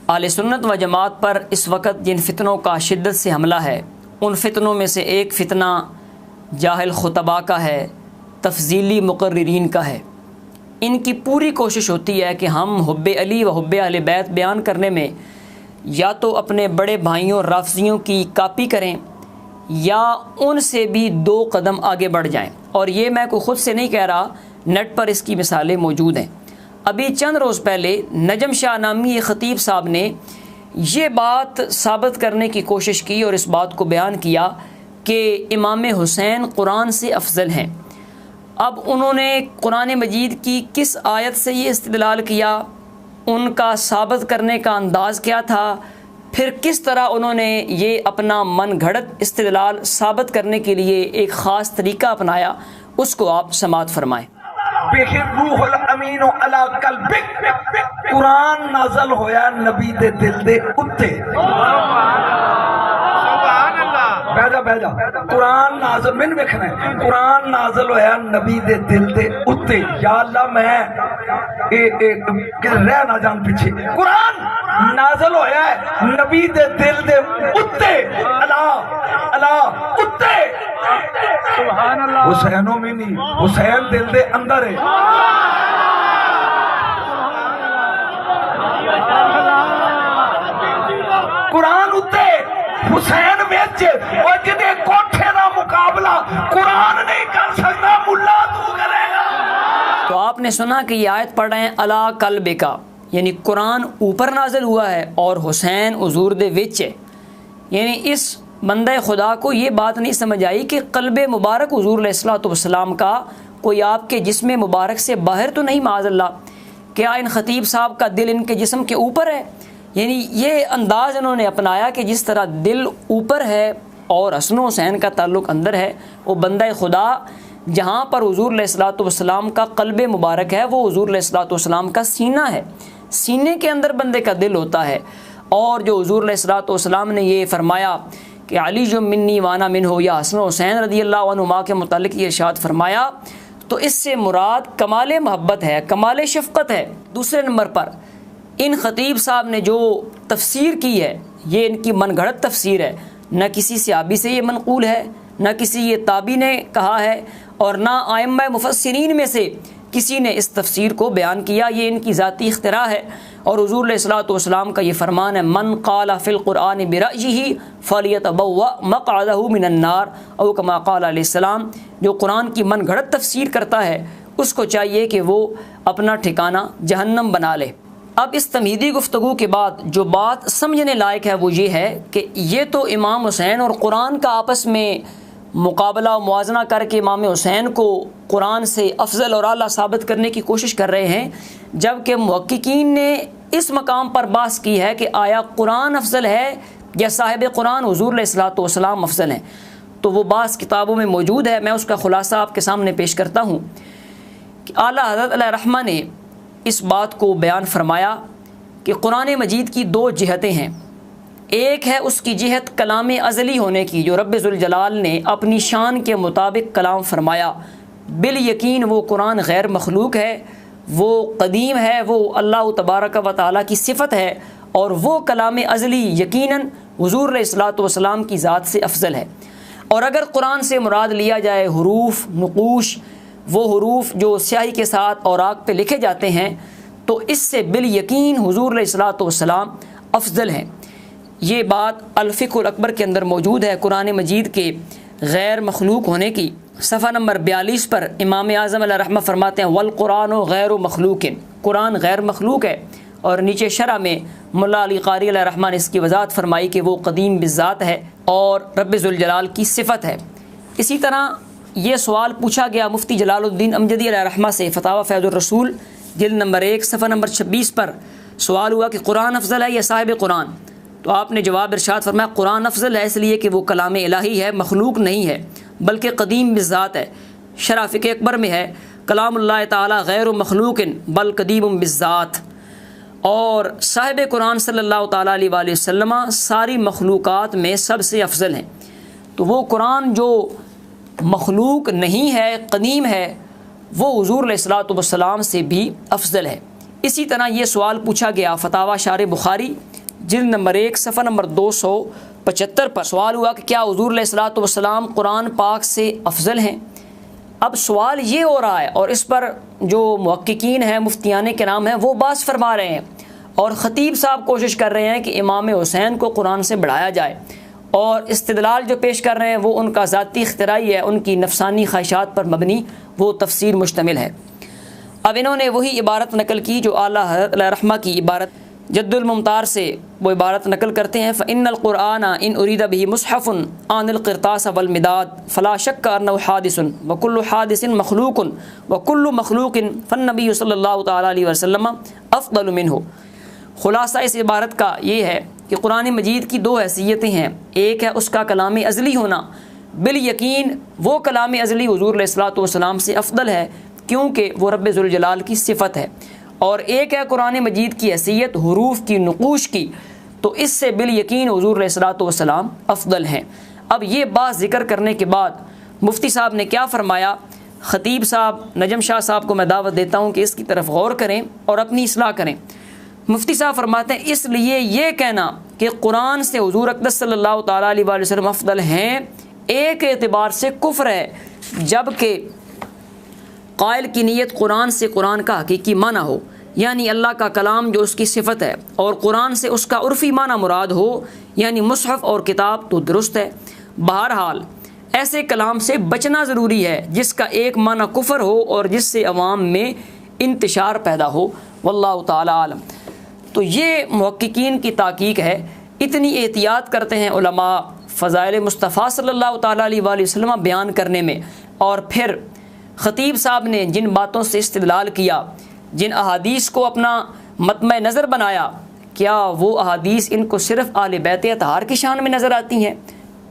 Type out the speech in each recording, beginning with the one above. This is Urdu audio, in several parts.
اہل سنت و جماعت پر اس وقت جن فتنوں کا شدت سے حملہ ہے، ان فتنوں میں سے ایک فتنہ جاہل خطباء کا ہے، تفضیلی مقررین کا ہے۔ ان کی پوری کوشش ہوتی ہے کہ ہم حب علی و حب اہل بیت بیان کرنے میں یا تو اپنے بڑے بھائیوں رافضیوں کی کاپی کریں یا ان سے بھی 2 قدم آگے بڑھ جائیں، اور یہ میں کوئی خود سے نہیں کہہ رہا، نیٹ پر اس کی مثالیں موجود ہیں۔ ابھی چند روز پہلے نجم شاہ نامی ایک خطیب صاحب نے یہ بات ثابت کرنے کی کوشش کی اور اس بات کو بیان کیا کہ امام حسین قرآن سے افضل ہیں۔ اب انہوں نے قرآن مجید کی کس آیت سے یہ استدلال کیا، ان کا ثابت کرنے کا انداز کیا تھا، پھر کس طرح انہوں نے یہ اپنا من گھڑت استدلال ثابت کرنے کے لیے ایک خاص طریقہ اپنایا، اس کو آپ سماعت فرمائیں۔ روح الامین علی قلبک، قرآن نازل ہویا نبی دے دل دے اتے۔ بیجا قرآن نازل من وکھنا ہے، قرآن نازل ہویا نبی دے دل دے اتے۔ یا اللہ میں رہ نہ جان پیچھے، قرآن نازل ہویا ہے نبی دے دل دے اتے، اللہ اتے۔ حسینوں میں نہیں، حسین دل دے اندر ہے۔ قرآن اتے حسین وچ، اور جدے کوٹھے دا مقابلہ قرآن نہیں کر سکتا، ملا تو کرے گا۔ تو آپ نے سنا کہ یہ آیت پڑھ رہے ہیں علی قلبک، یعنی قرآن اوپر نازل ہوا ہے اور حسین حضور دے وچ ہے۔ یعنی اس بندہ خدا کو یہ بات نہیں سمجھ آئی کہ قلب مبارک حضور علیہ الصلوۃ والسلام کا کوئی آپ کے جسم مبارک سے باہر تو نہیں، معاذ اللہ، کیا ان خطیب صاحب کا دل ان کے جسم کے اوپر ہے؟ یعنی یہ انداز انہوں نے اپنایا کہ جس طرح دل اوپر ہے اور حسن و حسین کا تعلق اندر ہے، وہ بندہ خدا جہاں پر حضور علیہ الصلوۃ والسلام کا قلب مبارک ہے وہ حضور علیہ الصلوۃ والسلام کا سینہ ہے، سینے کے اندر بندے کا دل ہوتا ہے۔ اور جو حضور علیہ الصلوۃ والسلام نے یہ فرمایا کہ علی جو منی وانا من ہو، یا حسن و حسین رضی اللہ عنہما کے متعلق یہ ارشاد فرمایا، تو اس سے مراد کمال محبت ہے، کمال شفقت ہے۔ دوسرے نمبر پر ان خطیب صاحب نے جو تفسیر کی ہے یہ ان کی من گھڑت تفسیر ہے، نہ کسی صحابی سے یہ منقول ہے، نہ کسی یہ تابعی نے کہا ہے، اور نہ ائمہ مفسرین میں سے کسی نے اس تفسیر کو بیان کیا، یہ ان کی ذاتی اختراع ہے۔ اور حضور علیہ الصلوۃ والسلام کا یہ فرمان ہے، من قال فی القرآن برأیہ فلیتبوأ مقعدہ من النار، او کما قال علیہ السلام، جو قرآن کی من گھڑت تفسیر کرتا ہے اس کو چاہیے کہ وہ اپنا ٹھکانہ جہنم بنا لے۔ اب اس تمہیدی گفتگو کے بعد جو بات سمجھنے لائق ہے وہ یہ ہے کہ یہ تو امام حسین اور قرآن کا آپس میں مقابلہ و موازنہ کر کے امام حسین کو قرآن سے افضل اور اعلیٰ ثابت کرنے کی کوشش کر رہے ہیں، جبکہ محققین نے اس مقام پر بحث کی ہے کہ آیا قرآن افضل ہے یا صاحب قرآن حضور علیہ الصلوۃ والسلام افضل ہیں۔ تو وہ بحث کتابوں میں موجود ہے، میں اس کا خلاصہ آپ کے سامنے پیش کرتا ہوں کہ اعلیٰ حضرت علیہ رحمہ نے اس بات کو بیان فرمایا کہ قرآن مجید کی 2 جہتیں ہیں۔ ایک ہے اس کی جہت کلام ازلی ہونے کی، جو رب ذوالجلال نے اپنی شان کے مطابق کلام فرمایا، بالیقین وہ قرآن غیر مخلوق ہے، وہ قدیم ہے، وہ اللہ تبارک و تعالیٰ کی صفت ہے، اور وہ کلام ازلی یقیناً حضور علیہ الصلوۃ والسلام کی ذات سے افضل ہے۔ اور اگر قرآن سے مراد لیا جائے حروف، نقوش، وہ حروف جو سیاہی کے ساتھ اوراق پہ لکھے جاتے ہیں، تو اس سے بالیقین حضور علیہ الصلوۃ والسلام افضل ہیں۔ یہ بات الفقہ الاکبر کے اندر موجود ہے قرآن مجید کے غیر مخلوق ہونے کی۔ صفحہ نمبر 42 پر امام اعظم علیہ رحمہ فرماتے ہیں والقرآن غیر مخلوق، قرآن غیر مخلوق ہے۔ اور نیچے شرح میں ملا علی قاری علیہ رحمہ نے اس کی وضاحت فرمائی کہ وہ قدیم بالذات ہے اور رب ذوالجلال کی صفت ہے۔ اسی طرح یہ سوال پوچھا گیا مفتی جلال الدین امجدی علیہ رحمہ سے، فتاوی فیض الرسول جلد نمبر 1 صفحہ نمبر 26 پر سوال ہوا کہ قرآن افضل ہے یا صاحب قرآن؟ تو آپ نے جواب ارشاد فرمایا قرآن افضل ہے اس لیے کہ وہ کلام الہی ہے، مخلوق نہیں ہے بلکہ قدیم بالذات ہے۔ شرح فقہ اکبر میں ہے کلام اللہ تعالی غیر مخلوق بل قدیم بالذات، اور صاحب قرآن صلی اللہ تعالیٰ علیہ وآلہ وسلم ساری مخلوقات میں سب سے افضل ہیں۔ تو وہ قرآن جو مخلوق نہیں ہے، قدیم ہے، وہ حضور علیہ الصلوۃ والسلام سے بھی افضل ہے۔ اسی طرح یہ سوال پوچھا گیا فتاوی شارح بخاری جلد نمبر 1 صفحہ نمبر 275 پر، سوال ہوا کہ کیا حضور علیہ الصلوۃ والسلام قرآن پاک سے افضل ہیں؟ اب سوال یہ ہو رہا ہے اور اس پر جو محققین ہیں مفتیان کرام ہیں وہ بحث فرما رہے ہیں، اور خطیب صاحب کوشش کر رہے ہیں کہ امام حسین کو قرآن سے بڑھایا جائے، اور استدلال جو پیش کر رہے ہیں وہ ان کا ذاتی اختراعی ہے، ان کی نفسانی خواہشات پر مبنی وہ تفسیر مشتمل ہے۔ اب انہوں نے وہی عبارت نقل کی جو اعلیٰ حضرت علیہ رحمہ کی عبارت جد الممتار سے وہ عبارت نقل کرتے ہیں، فإن القرآن ان اريد به مصحف عن القرطاس والمداد فلا شك انه حادث وكل حادث مخلوق وكل مخلوق فالنبي صلی اللہ تعالی علیہ وسلم افضل منه۔ خلاصہ اس عبارت کا یہ ہے کہ قرآن مجید کی دو حیثیتیں ہیں، ایک ہے اس کا کلام ازلی ہونا، بالیقین وہ کلام ازلی حضور علیہ الصلوۃ والسلام سے افضل ہے کیونکہ وہ رب ذوالجلال کی صفت ہے، اور ایک ہے قرآن مجید کی حیثیت حروف کی، نقوش کی، تو اس سے بالیقین حضور علیہ الصلوۃ والسلام افضل ہیں۔ اب یہ بات ذکر کرنے کے بعد مفتی صاحب نے کیا فرمایا؟ خطیب صاحب نجم شاہ صاحب کو میں دعوت دیتا ہوں کہ اس کی طرف غور کریں اور اپنی اصلاح کریں۔ مفتی صاحب فرماتے ہیں اس لیے یہ کہنا کہ قرآن سے حضور اقدس صلی اللہ تعالیٰ علیہ وآلہ وسلم افضل ہیں ایک اعتبار سے کفر ہے، جبکہ قائل کی نیت قرآن سے قرآن کا حقیقی معنی ہو، یعنی اللہ کا کلام جو اس کی صفت ہے، اور قرآن سے اس کا عرفی معنی مراد ہو، یعنی مصحف اور کتاب، تو درست ہے۔ بہرحال ایسے کلام سے بچنا ضروری ہے جس کا ایک معنی کفر ہو اور جس سے عوام میں انتشار پیدا ہو، واللہ تعالی عالم۔ تو یہ محققین کی تحقیق ہے، اتنی احتیاط کرتے ہیں علماء فضائل مصطفیٰ صلی اللہ تعالیٰ علیہ وآلہ وسلم بیان کرنے میں، اور پھر خطیب صاحب نے جن باتوں سے استدلال کیا، جن احادیث کو اپنا مطمع نظر بنایا، کیا وہ احادیث ان کو صرف اہل بیت اطہار کی شان میں نظر آتی ہیں؟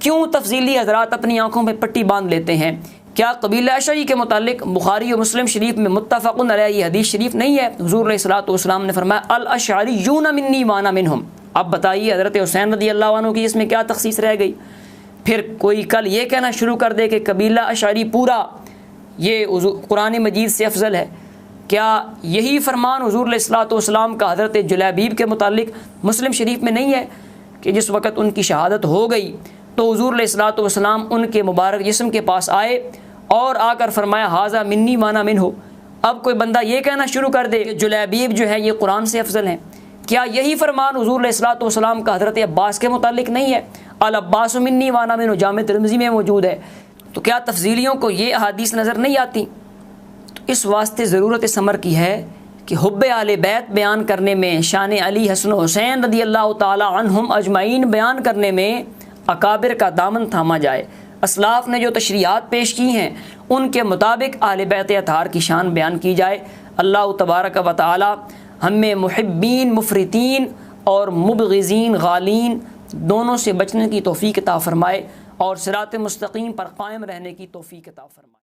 کیوں تفضیلی حضرات اپنی آنکھوں میں پٹی باندھ لیتے ہیں؟ کیا قبیلہ اشعری کے متعلق بخاری و مسلم شریف میں متفق علیہ یہ حدیث شریف نہیں ہے؟ حضور علیہ الصلوۃ والسلام نے فرمایا الاشعریون منی وانا منہم۔ اب بتائیے حضرت حسین رضی اللہ عنہ کی اس میں کیا تخصیص رہ گئی؟ پھر کوئی کل یہ کہنا شروع کر دے کہ قبیلہ اشعری پورا یہ قرآن مجید سے افضل ہے۔ کیا یہی فرمان حضور علیہ الصلوۃ والسلام کا حضرت جلیبیب کے متعلق مسلم شریف میں نہیں ہے کہ جس وقت ان کی شہادت ہو گئی تو حضور علیہ الصلوۃ والسلام ان کے مبارک جسم کے پاس آئے اور آ کر فرمایا ھذا منی وانا منہ؟ اب کوئی بندہ یہ کہنا شروع کر دے کہ جلیبیب جو ہے یہ قرآن سے افضل ہیں۔ کیا یہی فرمان حضور علیہ الصلوۃ والسلام کا حضرت عباس کے متعلق نہیں ہے؟ العباس منی وانا منہ جامع ترمذی میں موجود ہے۔ تو کیا تفضیلیوں کو یہ احادیث نظر نہیں آتی؟ تو اس واسطے ضرورت اس امر کی ہے کہ حب اہل بیت بیان کرنے میں، شان علی حسن حسین رضی اللہ تعالی عنہم اجمعین بیان کرنے میں اکابر کا دامن تھاما جائے۔ اسلاف نے جو تشریحات پیش کی ہیں ان کے مطابق اہل بیت اطہار کی شان بیان کی جائے۔ اللہ تبارک و تعالی ہمیں محبین مفرطین اور مبغضین غالین دونوں سے بچنے کی توفیق عطا فرمائے اور صراط مستقیم پر قائم رہنے کی توفیق عطا فرمائے۔